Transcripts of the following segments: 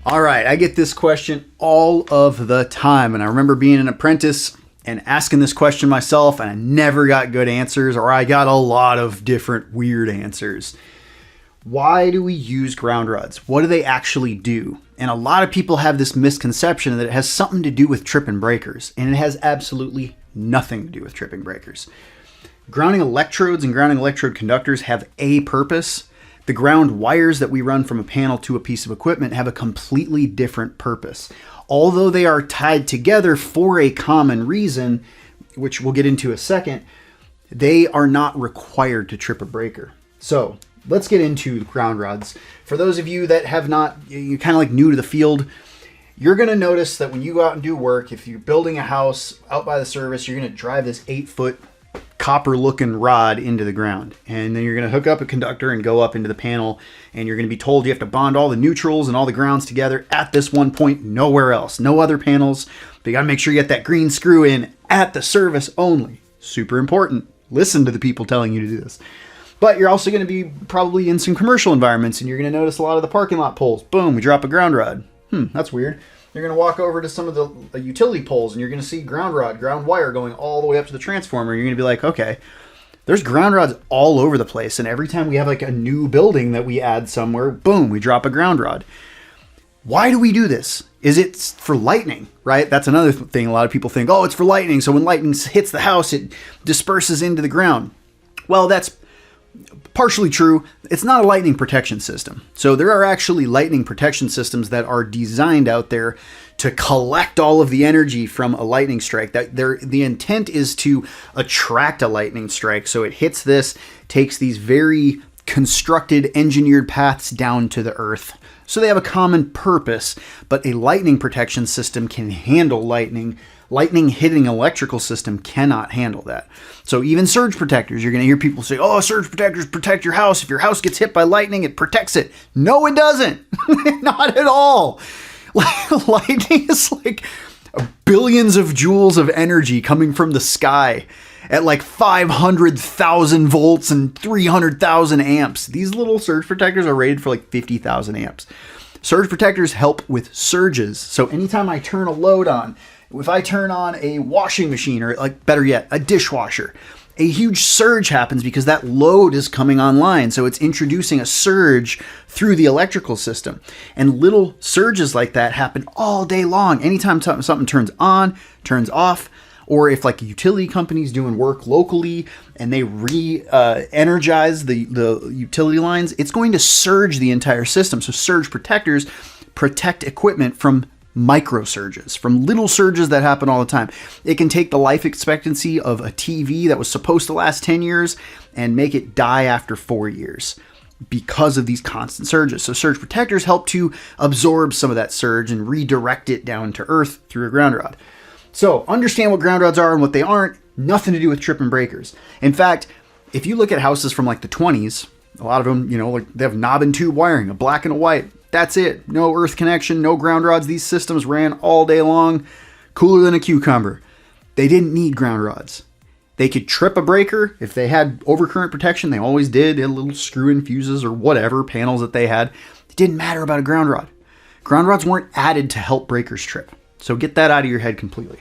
All right, I get this question all of the time, and I remember being an apprentice and asking this question myself, and I never got good answers, or I got a lot of different weird answers. Why do we use ground rods? What do they actually do? And a lot of people have this misconception that it has something to do with tripping breakers, and it has absolutely nothing to do with tripping breakers. Grounding electrodes and grounding electrode conductors have a purpose. The ground wires that we run from a panel to a piece of equipment have a completely different purpose. Although they are tied together for a common reason, which we'll get into in a second, they are not required to trip a breaker. So let's get into ground rods. For those of you that have not, you're kind of like new to the field, you're going to notice that when you go out and do work, if you're building a house out by the service, you're going to drive this 8-foot copper looking rod into the ground, and then you're going to hook up a conductor and go up into the panel, and you're going to be told you have to bond all the neutrals and all the grounds together at this one point, nowhere else, no other panels. But you got to make sure you get that green screw in at the service only. Super important. Listen to the people telling you to do this. But you're also going to be probably in some commercial environments, and you're going to notice a lot of the parking lot poles. Boom, we drop a ground rod. That's weird. You're going to walk over to some of the utility poles, and you're going to see ground wire going all the way up to the transformer. You're going to be like, okay, there's ground rods all over the place. And every time we have like a new building that we add somewhere, boom, we drop a ground rod. Why do we do this? Is it for lightning, right? That's another thing. A lot of people think, oh, it's for lightning. So when lightning hits the house, it disperses into the ground. Well, that's partially true. It's not a lightning protection system. So there are actually lightning protection systems that are designed out there to collect all of the energy from a lightning strike. The intent is to attract a lightning strike. So it hits this, takes these very constructed, engineered paths down to the earth. So they have a common purpose, but a lightning protection system can handle lightning. Lightning hitting electrical system cannot handle that. So even surge protectors, you're going to hear people say, oh, surge protectors protect your house. If your house gets hit by lightning, it protects it. No, it doesn't. Not at all. Lightning is like billions of joules of energy coming from the sky at like 500,000 volts and 300,000 amps. These little surge protectors are rated for like 50,000 amps. Surge protectors help with surges. So anytime I turn a load on, if I turn on a washing machine, or like better yet, a dishwasher, a huge surge happens because that load is coming online. So it's introducing a surge through the electrical system. And little surges like that happen all day long. Anytime something turns on, turns off, or if like a utility company's doing work locally and they re-energize the utility lines, it's going to surge the entire system. So surge protectors protect equipment from micro surges, from little surges that happen all the time. It can take the life expectancy of a TV that was supposed to last 10 years and make it die after 4 years because of these constant surges. So surge protectors help to absorb some of that surge and redirect it down to earth through a ground rod. So understand what ground rods are and what they aren't. Nothing to do with tripping breakers. In fact, if you look at houses from like the 20s, a lot of them, like they have knob and tube wiring, a black and a white. That's it. No earth connection, no ground rods. These systems ran all day long, cooler than a cucumber. They didn't need ground rods. They could trip a breaker. If they had overcurrent protection, they always did. They had little screw-in fuses or whatever panels that they had. It didn't matter about a ground rod. Ground rods weren't added to help breakers trip. So get that out of your head completely.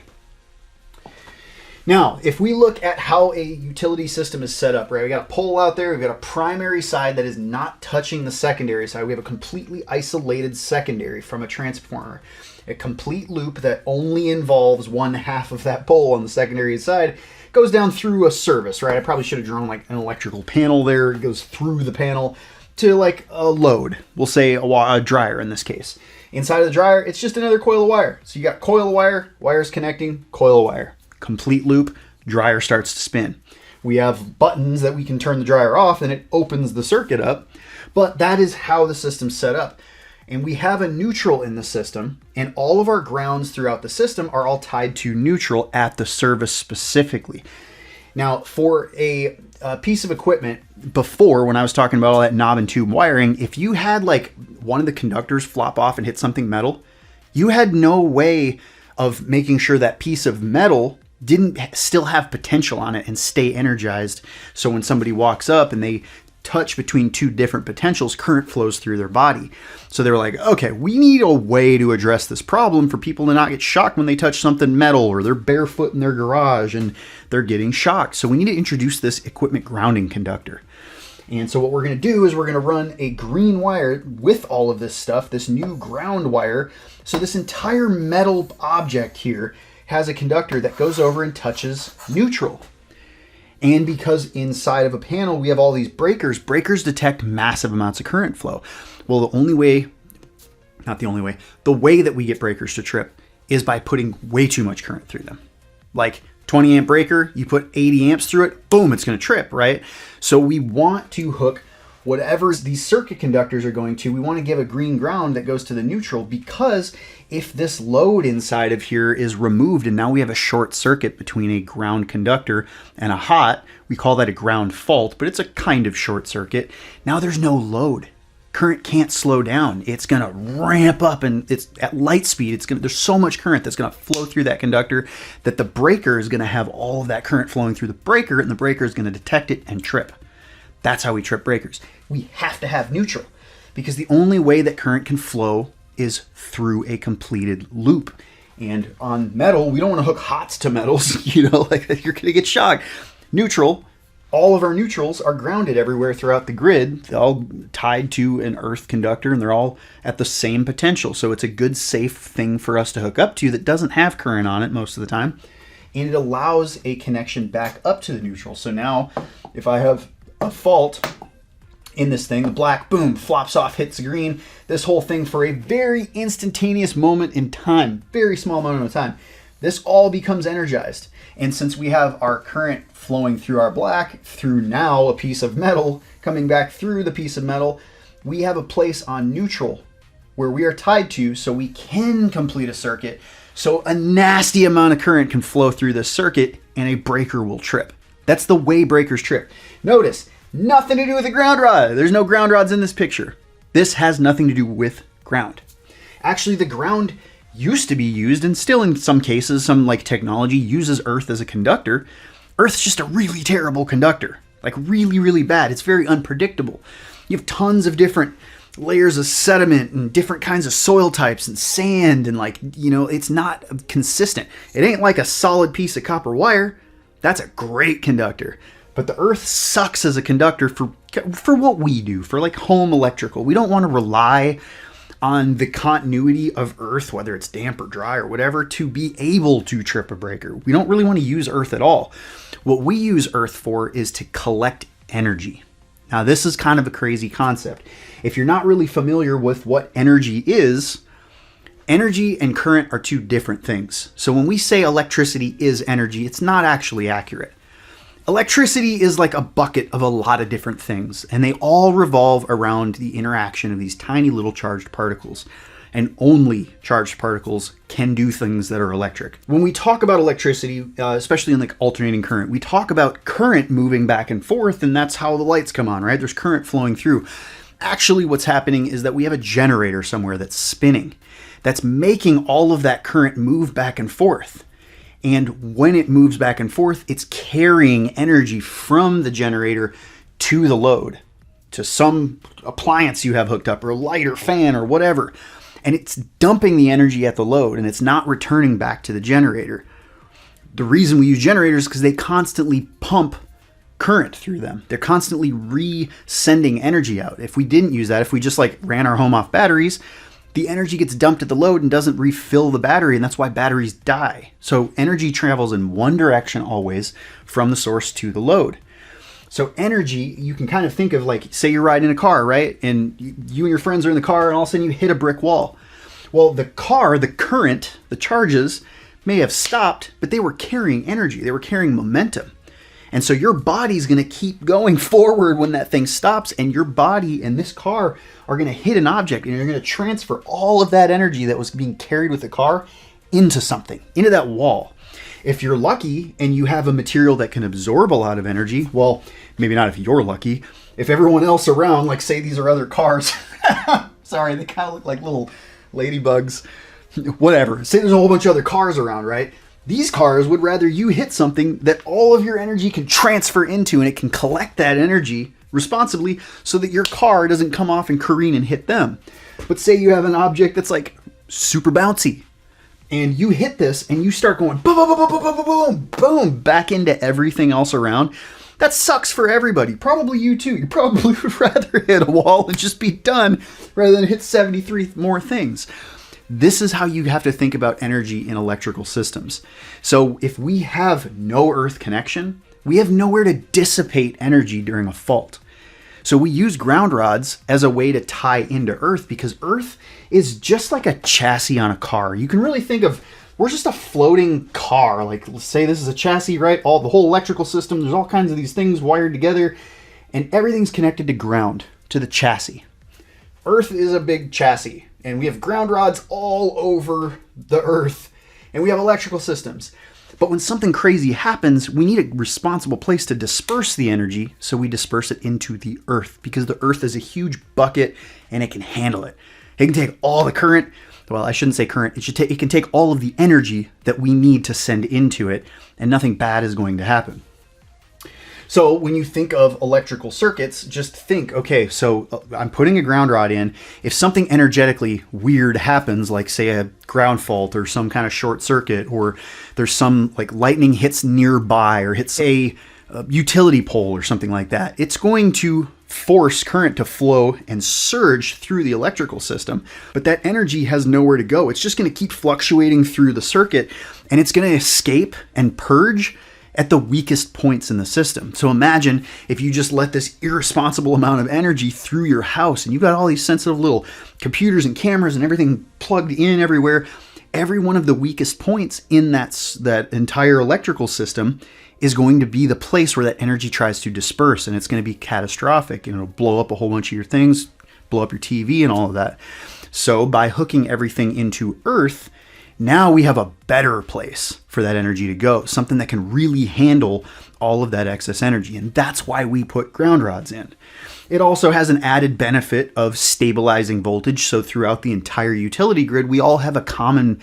Now, if we look at how a utility system is set up, right? We got a pole out there. We've got a primary side that is not touching the secondary side. We have a completely isolated secondary from a transformer. A complete loop that only involves one half of that pole on the secondary side goes down through a service, right? I probably should have drawn like an electrical panel there. It goes through the panel to like a load. We'll say a dryer in this case. Inside of the dryer, it's just another coil of wire. So you got coil of wire, wires connecting, coil of wire. Complete loop, dryer starts to spin. We have buttons that we can turn the dryer off and it opens the circuit up, but that is how the system's set up. And we have a neutral in the system, and all of our grounds throughout the system are all tied to neutral at the service specifically. Now, for a piece of equipment before, when I was talking about all that knob and tube wiring, if you had like one of the conductors flop off and hit something metal, you had no way of making sure that piece of metal didn't still have potential on it and stay energized. So when somebody walks up and they touch between two different potentials, current flows through their body. So they were like, okay, we need a way to address this problem for people to not get shocked when they touch something metal or they're barefoot in their garage and they're getting shocked. So we need to introduce this equipment grounding conductor. And so what we're going to do is we're going to run a green wire with all of this stuff, this new ground wire. So this entire metal object here has a conductor that goes over and touches neutral. And because inside of a panel we have all these breakers, breakers detect massive amounts of current flow. Well, the way that we get breakers to trip is by putting way too much current through them. Like 20 amp breaker, you put 80 amps through it, boom, it's going to trip, right? So we want to hook whatever these circuit conductors are going to, we want to give a green ground that goes to the neutral, because if this load inside of here is removed and now we have a short circuit between a ground conductor and a hot, we call that a ground fault, but it's a kind of short circuit. Now there's no load. Current can't slow down. It's going to ramp up, and it's at light speed. There's so much current that's going to flow through that conductor that the breaker is going to have all of that current flowing through the breaker, and the breaker is going to detect it and trip. That's how we trip breakers. We have to have neutral, because the only way that current can flow is through a completed loop. And on metal, we don't want to hook hots to metals, like you're going to get shocked. Neutral, all of our neutrals are grounded everywhere throughout the grid. They're all tied to an earth conductor, and they're all at the same potential. So it's a good, safe thing for us to hook up to that doesn't have current on it most of the time. And it allows a connection back up to the neutral. So now if I have a fault in this thing, the black, boom, flops off, hits the green, this whole thing for a very instantaneous moment in time, very small moment of time, this all becomes energized. And since we have our current flowing through our black, through now a piece of metal, coming back through the piece of metal, we have a place on neutral where we are tied to, so we can complete a circuit. So a nasty amount of current can flow through this circuit and a breaker will trip. That's the way breakers trip. Notice, nothing to do with the ground rod. There's no ground rods in this picture. This has nothing to do with ground. Actually, the ground used to be used, and still in some cases, some like technology uses earth as a conductor. Earth's just a really terrible conductor, like really, really bad. It's very unpredictable. You have tons of different layers of sediment and different kinds of soil types and sand, and it's not consistent. It ain't like a solid piece of copper wire. That's a great conductor. But the earth sucks as a conductor for what we do, for like home electrical. We don't want to rely on the continuity of earth, whether it's damp or dry or whatever, to be able to trip a breaker. We don't really want to use earth at all. What we use earth for is to collect energy. Now, this is kind of a crazy concept. If you're not really familiar with what energy is, energy and current are two different things. So when we say electricity is energy, it's not actually accurate. Electricity is like a bucket of a lot of different things, and they all revolve around the interaction of these tiny little charged particles. And only charged particles can do things that are electric. When we talk about electricity, especially in like alternating current, we talk about current moving back and forth, and that's how the lights come on, right? There's current flowing through. Actually, what's happening is that we have a generator somewhere that's spinning, that's making all of that current move back and forth. And when it moves back and forth, it's carrying energy from the generator to the load, to some appliance you have hooked up, or a light or fan or whatever. And it's dumping the energy at the load, and it's not returning back to the generator. The reason we use generators is because they constantly pump current through them. They're constantly re-sending energy out. If we didn't use that, if we just like ran our home off batteries, the energy gets dumped at the load and doesn't refill the battery, and that's why batteries die. So energy travels in one direction always, from the source to the load. So energy, you can kind of think of like, say you're riding in a car, right? And you and your friends are in the car, and all of a sudden you hit a brick wall. Well, the car, the current, the charges may have stopped, but they were carrying energy. They were carrying momentum. And so your body's going to keep going forward when that thing stops, and your body and this car are going to hit an object, and you're going to transfer all of that energy that was being carried with the car into something, into that wall. If you're lucky and you have a material that can absorb a lot of energy, well, maybe not if you're lucky. If everyone else around, like say these are other cars, sorry, they kind of look like little ladybugs, whatever. Say there's a whole bunch of other cars around, right? These cars would rather you hit something that all of your energy can transfer into, and it can collect that energy responsibly so that your car doesn't come off and careen and hit them. But say you have an object that's like super bouncy and you hit this and you start going boom, boom, boom, boom, boom, boom, boom, boom, back into everything else around. That sucks for everybody. Probably you too. You probably would rather hit a wall and just be done rather than hit 73 more things. This is how you have to think about energy in electrical systems. So if we have no earth connection, we have nowhere to dissipate energy during a fault. So we use ground rods as a way to tie into earth because earth is just like a chassis on a car. You can really think of, we're just a floating car. Like, let's say this is a chassis, right? The whole electrical system, there's all kinds of these things wired together and everything's connected to ground, to the chassis. Earth is a big chassis and we have ground rods all over the earth and we have electrical systems. But when something crazy happens, we need a responsible place to disperse the energy, so we disperse it into the earth because the earth is a huge bucket and it can handle it. It can take all the current, well, I shouldn't say current, it can take all of the energy that we need to send into it, and nothing bad is going to happen. So when you think of electrical circuits, just think, okay, so I'm putting a ground rod in. If something energetically weird happens, like say a ground fault or some kind of short circuit, or there's some like lightning hits nearby or hits a utility pole or something like that, it's going to force current to flow and surge through the electrical system. But that energy has nowhere to go. It's just going to keep fluctuating through the circuit and it's going to escape and purge at the weakest points in the system. So imagine if you just let this irresponsible amount of energy through your house and you got all these sensitive little computers and cameras and everything plugged in everywhere. Every one of the weakest points in that entire electrical system is going to be the place where that energy tries to disperse, and it's going to be catastrophic and it'll blow up a whole bunch of your things, blow up your TV and all of that. So by hooking everything into earth, now we have a better place for that energy to go, something that can really handle all of that excess energy. And that's why we put ground rods in. It also has an added benefit of stabilizing voltage. So throughout the entire utility grid, we all have a common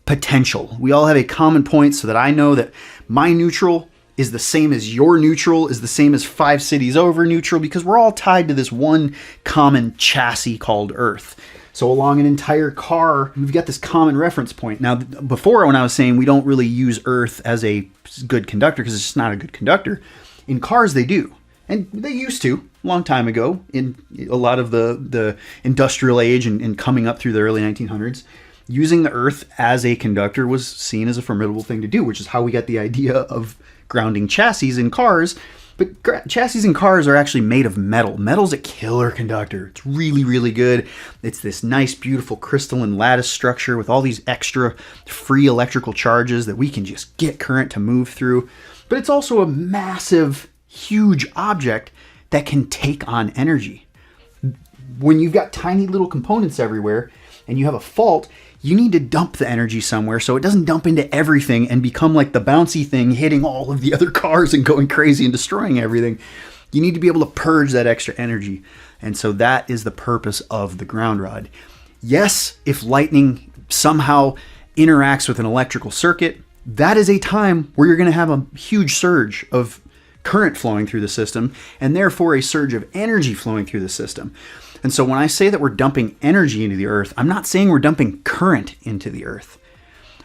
potential. We all have a common point so that I know that my neutral is the same as your neutral, is the same as 5 cities over neutral, because we're all tied to this one common chassis called earth. So along an entire car, we've got this common reference point. Now, before when I was saying we don't really use earth as a good conductor because it's just not a good conductor, in cars they do. And they used to, a long time ago, in a lot of the industrial age and coming up through the early 1900s, using the earth as a conductor was seen as a formidable thing to do, which is how we got the idea of grounding chassis in cars. But chassis in cars are actually made of metal. Metal's a killer conductor. It's really, really good. It's this nice, beautiful crystalline lattice structure with all these extra free electrical charges that we can just get current to move through. But it's also a massive, huge object that can take on energy. When you've got tiny little components everywhere and you have a fault, you need to dump the energy somewhere so it doesn't dump into everything and become like the bouncy thing hitting all of the other cars and going crazy and destroying everything. You need to be able to purge that extra energy. And so that is the purpose of the ground rod. Yes, if lightning somehow interacts with an electrical circuit, that is a time where you're going to have a huge surge of current flowing through the system and therefore a surge of energy flowing through the system. And so when I say that we're dumping energy into the earth, I'm not saying we're dumping current into the earth.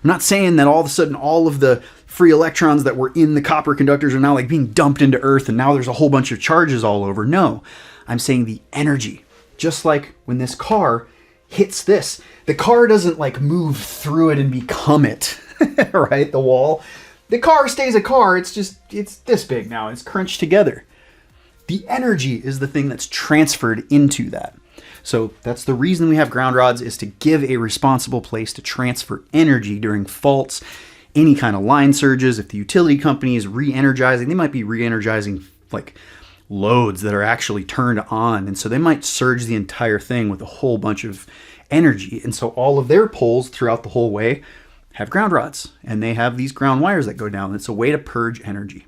I'm not saying that all of a sudden all of the free electrons that were in the copper conductors are now like being dumped into earth and now there's a whole bunch of charges all over. No, I'm saying the energy, just like when this car hits this, the car doesn't like move through it and become it, right? The wall. The car stays a car. It's this big now. It's crunched together. The energy is the thing that's transferred into that. So that's the reason we have ground rods, is to give a responsible place to transfer energy during faults, any kind of line surges. If the utility company is re-energizing, they might be re-energizing like loads that are actually turned on. And so they might surge the entire thing with a whole bunch of energy. And so all of their poles throughout the whole way have ground rods, and they have these ground wires that go down. It's a way to purge energy.